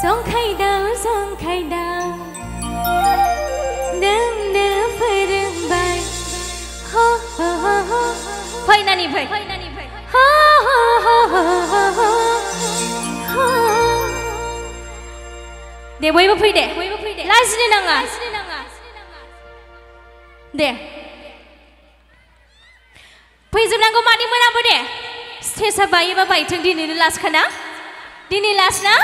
जंखायदाव नोंनो फोरोंबाय फै नानि फै दे बयबो फै दे लाजिनो नाङा दे फैजोबनांगौ मानि मोनाबो दे स्टेजआ बायोबा बायथों दिनैनो लास्टखाना दिनै लास्ट ना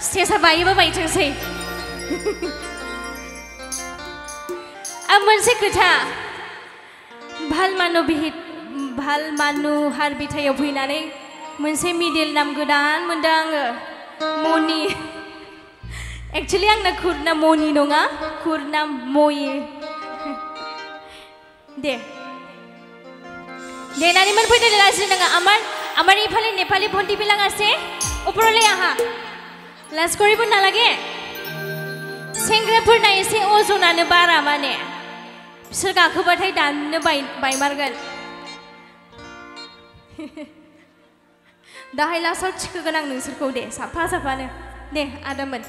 स्टेजआ बायोबा बायथोंसै आं मोनसे खोथा भालमानु हारबिथायाव फैनानै मोनसे मिडेल नाम गोदान मोनदों आङो मनि एक्चुअली आंना खुरना मनि नङा खुरना मयि दे नानिमोन फैदो लाजिनो नाङा আমাৰ ইফালে নেপালী ভণ্টিবিলাক আছে ওপৰলৈ আহা লাজ কৰিব নালাগে सेंग्राफोरना एसे अजनानो बारा माने बिसोर गाखोबाथाय दाननो बायमारगोन दाहाय लासाव थिखोगोन आं नोंसोरखौ दे साफानो दे आदामोन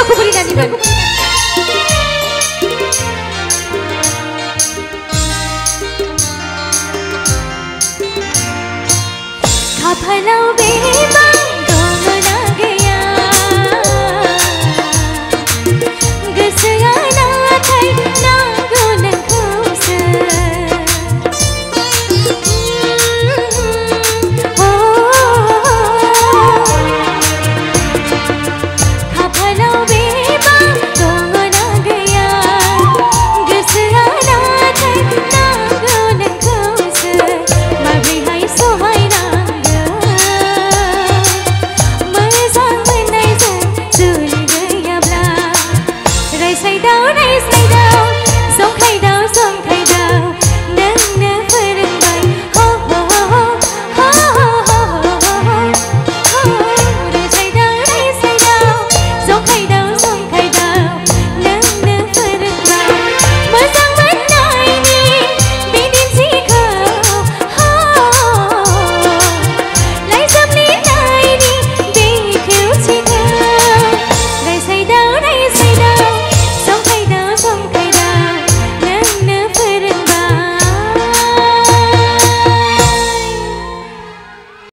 Aku beri nyanyikan.